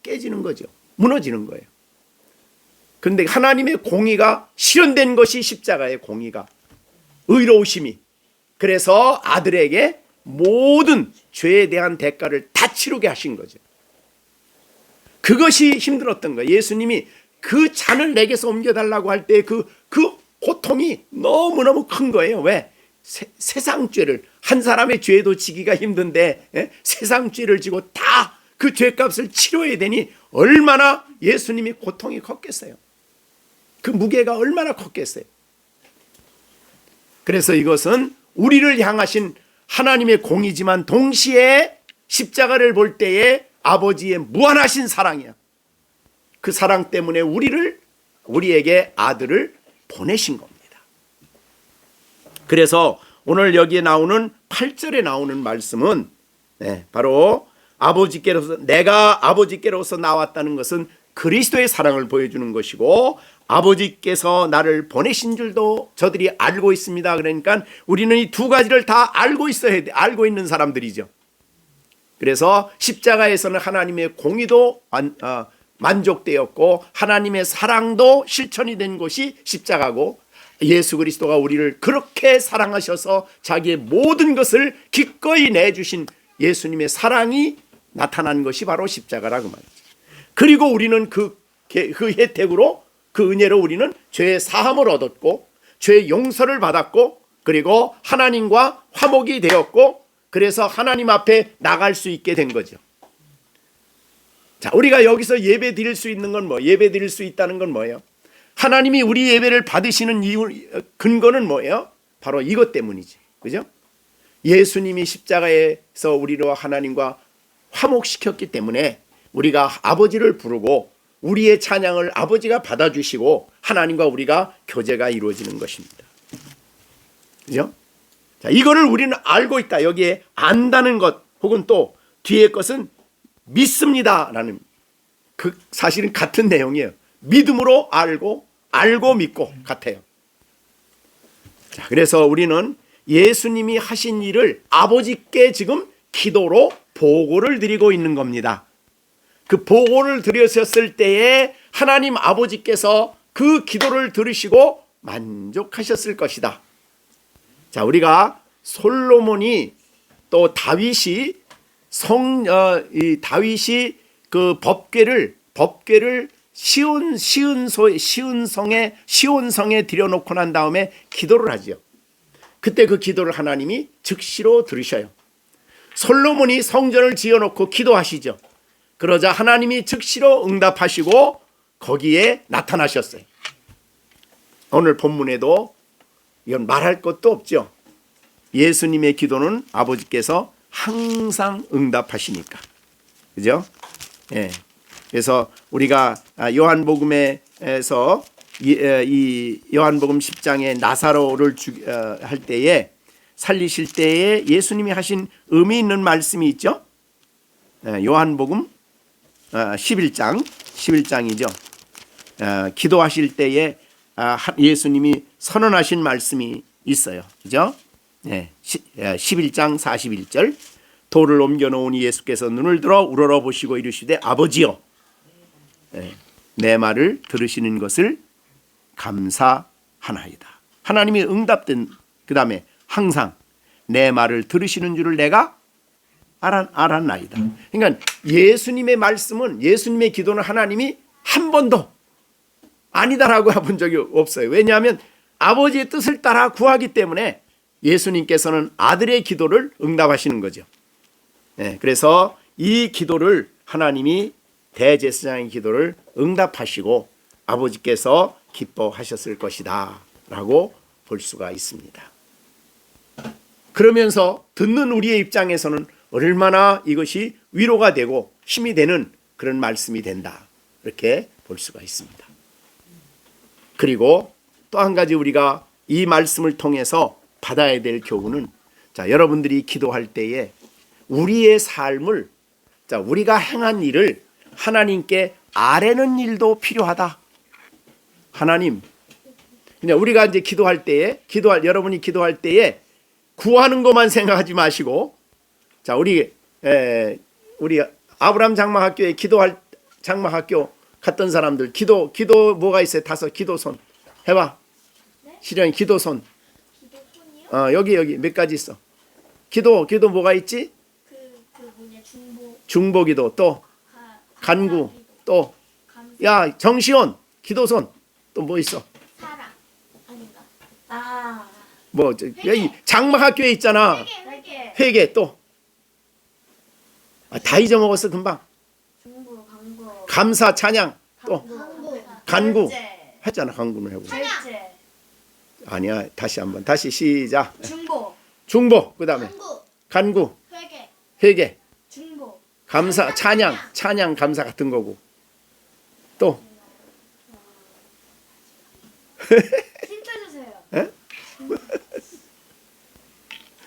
깨지는 거죠. 무너지는 거예요. 그런데 하나님의 공의가 실현된 것이 십자가의 공의가, 의로우심이. 그래서 아들에게 모든 죄에 대한 대가를 다 치르게 하신 거죠. 그것이 힘들었던 거예요. 예수님이 그 잔을 내게서 옮겨달라고 할 때 그 고통이 너무너무 큰 거예요. 왜? 세상 죄를, 한 사람의 죄도 지기가 힘든데 세상 죄를 지고 다 그 죄값을 치러야 되니 얼마나 예수님이 고통이 컸겠어요. 그 무게가 얼마나 컸겠어요. 그래서 이것은 우리를 향하신 하나님의 공이지만 동시에 십자가를 볼 때에 아버지의 무한하신 사랑이야. 그 사랑 때문에 우리에게 아들을 보내신 겁니다. 그래서 오늘 여기에 나오는 8절에 나오는 말씀은 바로 내가 아버지께로서 나왔다는 것은 그리스도의 사랑을 보여주는 것이고, 아버지께서 나를 보내신 줄도 저들이 알고 있습니다. 그러니까 우리는 이 두 가지를 다 알고 있어야 돼. 알고 있는 사람들이죠. 그래서 십자가에서는 하나님의 공의도 만족되었고 하나님의 사랑도 실천이 된 것이 십자가고, 예수 그리스도가 우리를 그렇게 사랑하셔서 자기의 모든 것을 기꺼이 내주신 예수님의 사랑이 나타난 것이 바로 십자가라고 말이죠. 그리고 우리는 그 혜택으로, 그 은혜로 우리는 죄의 사함을 얻었고 죄의 용서를 받았고, 그리고 하나님과 화목이 되었고, 그래서 하나님 앞에 나갈 수 있게 된 거죠. 자, 우리가 여기서 예배 드릴 수 있는 건 예배 드릴 수 있다는 건 뭐예요? 하나님이 우리 예배를 받으시는 이유, 근거는 뭐예요? 바로 이것 때문이지. 그죠? 예수님이 십자가에서 우리로 하나님과 화목시켰기 때문에 우리가 아버지를 부르고 우리의 찬양을 아버지가 받아주시고 하나님과 우리가 교제가 이루어지는 것입니다. 그죠? 자, 이거를 우리는 알고 있다. 여기에 안다는 것, 혹은 또 뒤에 것은 믿습니다라는, 사실은 같은 내용이에요. 믿음으로 알고 믿고 같아요. 자, 그래서 우리는 예수님이 하신 일을 아버지께 지금 기도로 보고를 드리고 있는 겁니다. 그 보고를 드렸을 때에 하나님 아버지께서 그 기도를 들으시고 만족하셨을 것이다. 자, 우리가 솔로몬이 또 다윗이 그 법궤를 시온성에 들여놓고 난 다음에 기도를 하죠. 그때 그 기도를 하나님이 즉시로 들으셔요. 솔로몬이 성전을 지어놓고 기도하시죠. 그러자 하나님이 즉시로 응답하시고 거기에 나타나셨어요. 오늘 본문에도 이건 말할 것도 없죠. 예수님의 기도는 아버지께서 항상 응답하시니까. 그죠? 예. 그래서 우리가 요한복음에서 이 요한복음 10장에 나사로를 할 때에, 살리실 때에 예수님이 하신 의미 있는 말씀이 있죠. 요한복음 11장이죠. 기도하실 때에 예수님이 선언하신 말씀이 있어요. 그죠? 11장 41절. 돌을 옮겨놓으니 예수께서 눈을 들어 우러러보시고 이르시되 아버지여, 내 말을 들으시는 것을 감사하나이다. 하나님이 응답된, 그 다음에 항상 내 말을 들으시는 줄을 내가 알았나이다. 그러니까 예수님의 말씀은, 예수님의 기도는 하나님이 한 번도 아니다라고 해본 적이 없어요. 왜냐하면 아버지의 뜻을 따라 구하기 때문에 예수님께서는 아들의 기도를 응답하시는 거죠. 그래서 이 기도를 하나님이, 대제사장의 기도를 응답하시고 아버지께서 기뻐하셨을 것이다 라고 볼 수가 있습니다. 그러면서 듣는 우리의 입장에서는 얼마나 이것이 위로가 되고 힘이 되는 그런 말씀이 된다, 이렇게 볼 수가 있습니다. 그리고 또 한 가지 우리가 이 말씀을 통해서 받아야 될 교훈은, 자, 여러분들이 기도할 때에 우리의 삶을, 자, 우리가 행한 일을 하나님께 아뢰는 일도 필요하다. 하나님, 그냥 우리가 이제 여러분이 기도할 때에 구하는 것만 생각하지 마시고, 자, 우리 아브라함 장막학교에 장막학교 갔던 사람들, 기도 뭐가 있어요? 5 기도손 해봐. 네? 시련이 기도손. 기도손이요? 여기 몇 가지 있어. 기도 뭐가 있지? 중보기도, 또 간구, 또 야 정시온 기도손, 또 뭐 있어? 사랑 아닌가? 뭐 여기 장막학교에 있잖아. 회개 또 다 잊어먹었어 금방. 중보, 간구, 감사, 찬양, 또 간구 절제, 했잖아. 간구는 해보고. 절제, 아니야. 다시 시작. 중보, 그다음에 간구, 회개, 회개, 중보, 감사, 찬양, 감사 같은 거고. 또 힌트 주세요. 에?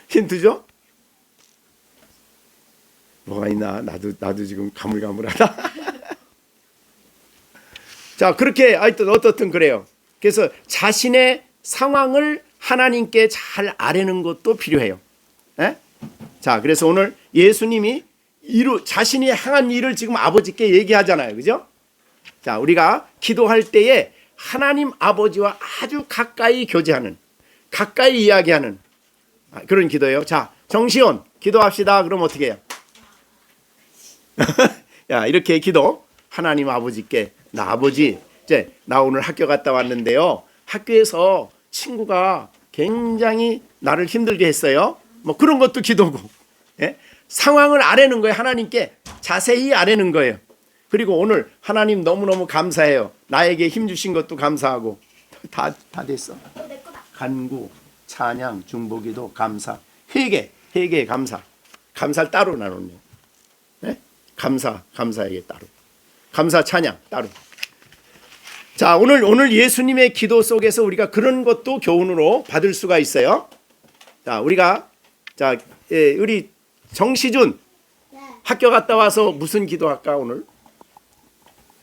힌트 줘? 뭐가 있나? 나도 지금 가물가물하다. 자, 그렇게 하여튼 어떻든 그래요. 그래서 자신의 상황을 하나님께 잘 아뢰는 것도 필요해요. 에? 자, 그래서 오늘 예수님이 자신이 행한 일을 지금 아버지께 얘기하잖아요. 그죠? 자, 우리가 기도할 때에 하나님 아버지와 아주 가까이 교제하는, 가까이 이야기하는 그런 기도예요. 자, 정시온 기도합시다. 그럼 어떻게 해요? 야, 이렇게 기도. 하나님 아버지께, 나 아버지, 나 오늘 학교 갔다 왔는데요. 학교에서 친구가 굉장히 나를 힘들게 했어요. 뭐 그런 것도 기도고. 예? 상황을 아뢰는 거예요. 하나님께 자세히 아뢰는 거예요. 그리고 오늘 하나님 너무너무 감사해요. 나에게 힘 주신 것도 감사하고. 다 됐어. 간구, 찬양, 중보기도, 감사, 회개, 감사. 감사를 따로 나눴네요. 네? 감사에게 따로. 감사, 찬양 따로. 자, 오늘 예수님의 기도 속에서 우리가 그런 것도 교훈으로 받을 수가 있어요. 자, 우리 정시준 학교 갔다 와서 무슨 기도할까 오늘?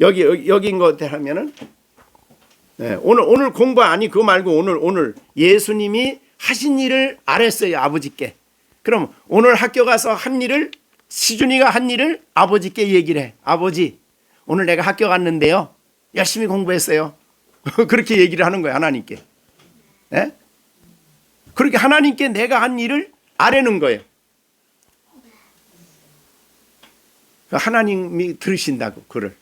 여기인 것 하면은 오늘 공부 아니 그거 말고 오늘 예수님이 하신 일을 아랬어요 아버지께. 그럼 오늘 학교 가서 한 일을 시준이가 한 일을 아버지께 얘기를 해. 아버지 오늘 내가 학교 갔는데요 열심히 공부했어요. 그렇게 얘기를 하는 거예요 하나님께. 네? 그렇게 하나님께 내가 한 일을 아뢰는 거예요. 하나님이 들으신다고 그를.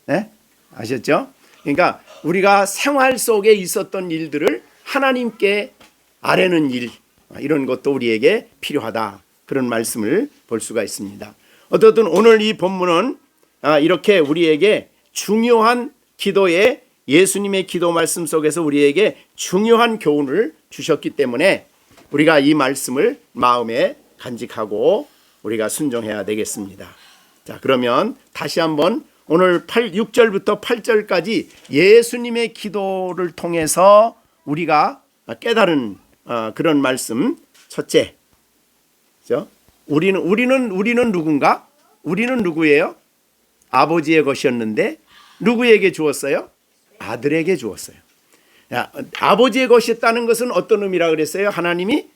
네? 아셨죠? 그러니까 우리가 생활 속에 있었던 일들을 하나님께 아뢰는 일, 이런 것도 우리에게 필요하다. 그런 말씀을 볼 수가 있습니다. 어쨌든 오늘 이 본문은 이렇게 우리에게 중요한 기도에 예수님의 기도 말씀 속에서 우리에게 중요한 교훈을 주셨기 때문에 우리가 이 말씀을 마음에 간직하고 우리가 순종해야 되겠습니다. 자, 그러면 다시 한번 오늘 6절부터 8절까지 예수님의 기도를 통해서 우리가 깨달은 그런 말씀. 첫째, 그렇죠? 우리는 누군가? 우리는 누구예요? 아버지의 것이었는데 누구에게 주었어요? 아들에게 주었어요. 야, 아버지의 것이었다는 것은 어떤 의미라 그랬어요? 하나님이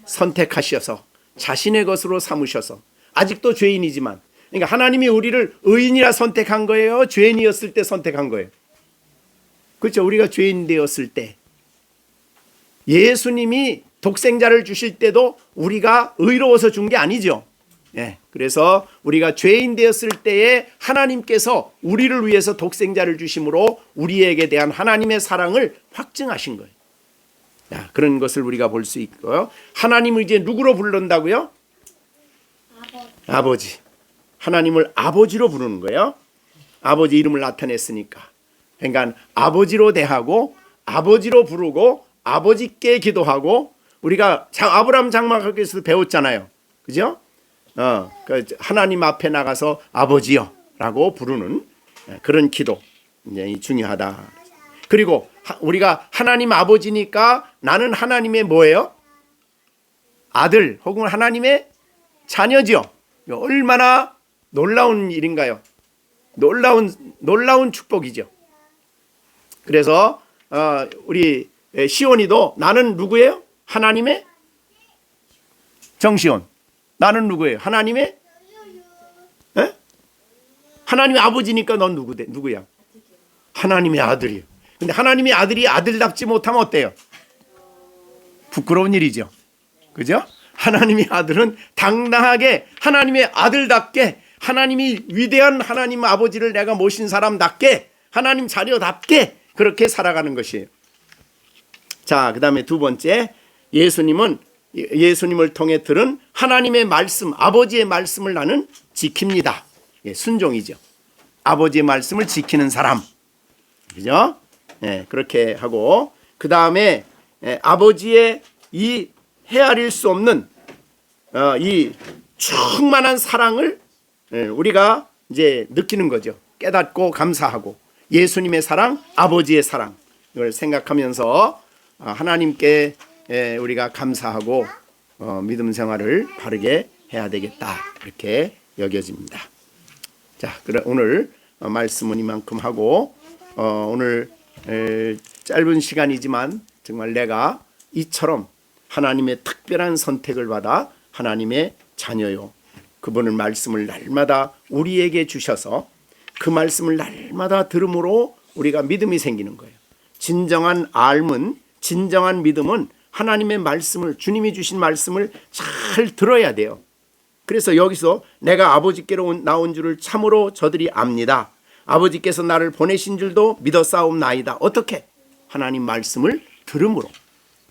선택하셔서 자신의 것으로 삼으셔서. 아직도 죄인이지만, 그러니까 하나님이 우리를 의인이라 선택한 거예요? 죄인이었을 때 선택한 거예요? 그렇죠. 우리가 죄인 되었을 때 예수님이 독생자를 주실 때도 우리가 의로워서 준 게 아니죠. 예, 그래서 우리가 죄인 되었을 때에 하나님께서 우리를 위해서 독생자를 주심으로 우리에게 대한 하나님의 사랑을 확증하신 거예요. 야, 그런 것을 우리가 볼 수 있고요. 하나님을 이제 누구로 부른다고요? 아버지. 하나님을 아버지로 부르는 거예요. 아버지 이름을 나타냈으니까. 그러니까 아버지로 대하고 아버지로 부르고 아버지께 기도하고. 우리가 아브라함 장막학교에서도 배웠잖아요. 그죠? 하나님 앞에 나가서 아버지요 라고 부르는 그런 기도 굉장히 중요하다. 그리고 우리가 하나님 아버지니까 나는 하나님의 뭐예요? 아들 혹은 하나님의 자녀지요. 얼마나 놀라운 일인가요? 놀라운 축복이죠. 그래서 우리 시온이도 나는 누구예요? 하나님의 정시온. 나는 누구예요? 하나님의 에? 하나님의 아버지니까 넌 누구야? 하나님의 아들이에요. 근데 하나님의 아들이 아들답지 못하면 어때요? 부끄러운 일이죠. 그죠? 하나님의 아들은 당당하게 하나님의 아들답게 하나님이 위대한 하나님 아버지를 내가 모신 사람답게 하나님 자녀답게 그렇게 살아가는 것이에요. 자, 그 다음에 두 번째, 예수님을 통해 들은 하나님의 말씀, 아버지의 말씀을 나는 지킵니다. 순종이죠. 아버지의 말씀을 지키는 사람. 그죠? 그렇게 하고, 그 다음에 아버지의 이 헤아릴 수 없는 이 충만한 사랑을 우리가 이제 느끼는 거죠. 깨닫고 감사하고 예수님의 사랑, 아버지의 사랑 이걸 생각하면서 하나님께 우리가 감사하고 믿음 생활을 바르게 해야 되겠다 이렇게 여겨집니다. 자, 그럼 오늘 말씀은 이만큼 하고 오늘 짧은 시간이지만 정말 내가 이처럼 하나님의 특별한 선택을 받아 하나님의 자녀요. 그분의 말씀을 날마다 우리에게 주셔서 그 말씀을 날마다 들음으로 우리가 믿음이 생기는 거예요. 진정한 알문, 진정한 믿음은 하나님의 말씀을, 주님이 주신 말씀을 잘 들어야 돼요. 그래서 여기서 내가 아버지께로 나온 줄을 참으로 저들이 압니다. 아버지께서 나를 보내신 줄도 믿었사옵나이다. 어떻게? 하나님 말씀을 들음으로.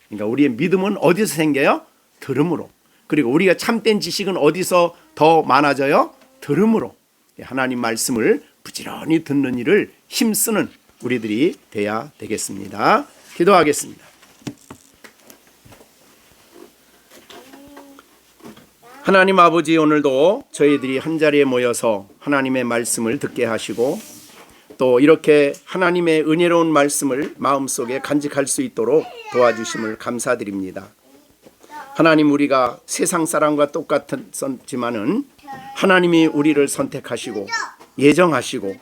그러니까 우리의 믿음은 어디서 생겨요? 들음으로. 그리고 우리가 참된 지식은 어디서 더 많아져요? 들음으로. 하나님 말씀을 부지런히 듣는 일을 힘쓰는 우리들이 돼야 되겠습니다. 기도하겠습니다. 하나님 아버지, 오늘도 저희들이 한자리에 모여서 하나님의 말씀을 듣게 하시고 또 이렇게 하나님의 은혜로운 말씀을 마음속에 간직할 수 있도록 도와주심을 감사드립니다. 하나님, 우리가 세상 사람과 똑같지만은 하나님이 우리를 선택하시고 예정하시고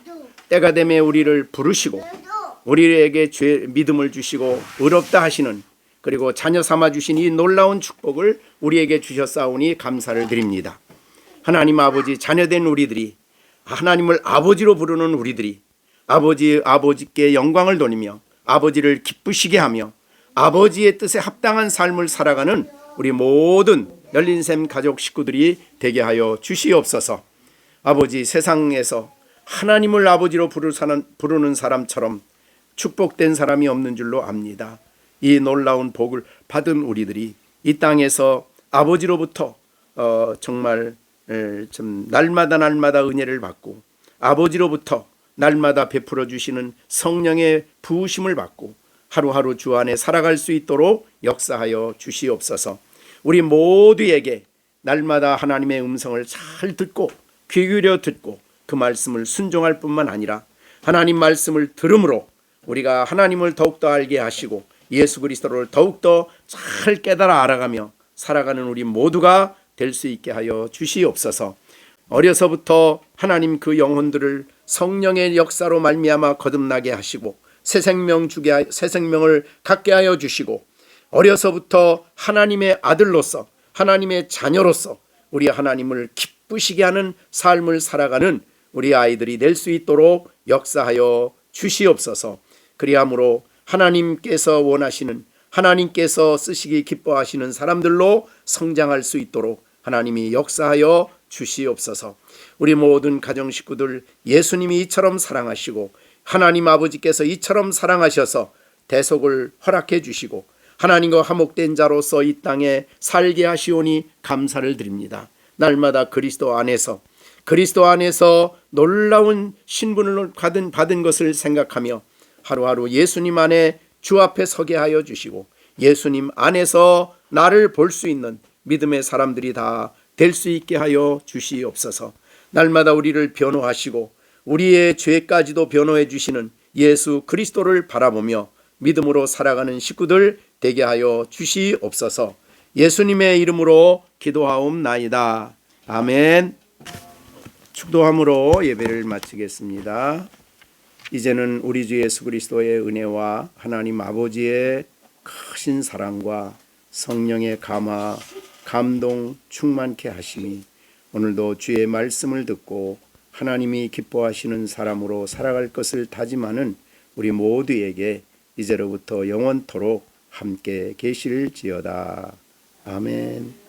때가 되면 우리를 부르시고 우리에게 믿음을 주시고 의롭다 하시는, 그리고 자녀 삼아 주신 이 놀라운 축복을 우리에게 주셨사오니 감사를 드립니다. 하나님 아버지, 자녀된 우리들이, 하나님을 아버지로 부르는 우리들이 아버지께 영광을 돌리며 아버지를 기쁘시게 하며 아버지의 뜻에 합당한 삶을 살아가는 우리 모든 열린샘 가족 식구들이 되게 하여 주시옵소서. 아버지, 세상에서 하나님을 아버지로 부르는 사람처럼 축복된 사람이 없는 줄로 압니다. 이 놀라운 복을 받은 우리들이 이 땅에서 아버지로부터 정말 좀 날마다 은혜를 받고 아버지로부터 날마다 베풀어 주시는 성령의 부으심을 받고 하루하루 주 안에 살아갈 수 있도록 역사하여 주시옵소서. 우리 모두에게 날마다 하나님의 음성을 잘 듣고 귀 기울여 듣고 그 말씀을 순종할 뿐만 아니라 하나님 말씀을 들음으로 우리가 하나님을 더욱더 알게 하시고 예수 그리스도를 더욱더 잘 깨달아 알아가며 살아가는 우리 모두가 될 수 있게 하여 주시옵소서. 어려서부터 하나님 그 영혼들을 성령의 역사로 말미암아 거듭나게 하시고 새 생명을 갖게 하여 주시고 어려서부터 하나님의 아들로서 하나님의 자녀로서 우리 하나님을 기쁘시게 하는 삶을 살아가는 우리 아이들이 될 수 있도록 역사하여 주시옵소서. 그리함으로 하나님께서 원하시는, 하나님께서 쓰시기 기뻐하시는 사람들로 성장할 수 있도록 하나님이 역사하여 주시옵소서. 우리 모든 가정 식구들 예수님이 이처럼 사랑하시고 하나님 아버지께서 이처럼 사랑하셔서 대속을 허락해 주시고 하나님과 화목된 자로서 이 땅에 살게 하시오니 감사를 드립니다. 날마다 그리스도 안에서 놀라운 신분을 받은 것을 생각하며 하루하루 예수님 안에 주 앞에 서게 하여 주시고 예수님 안에서 나를 볼 수 있는 믿음의 사람들이 다 될 수 있게 하여 주시옵소서. 날마다 우리를 변호하시고 우리의 죄까지도 변호해 주시는 예수 그리스도를 바라보며 믿음으로 살아가는 식구들 되게 하여 주시옵소서. 예수님의 이름으로 기도하옵나이다. 아멘. 축도함으로 예배를 마치겠습니다. 이제는 우리 주 예수 그리스도의 은혜와 하나님 아버지의 크신 사랑과 성령의 감화, 감동 충만케 하심이 오늘도 주의 말씀을 듣고 하나님이 기뻐하시는 사람으로 살아갈 것을 다짐하는 우리 모두에게 이제로부터 영원토록 함께 계실지어다. 아멘.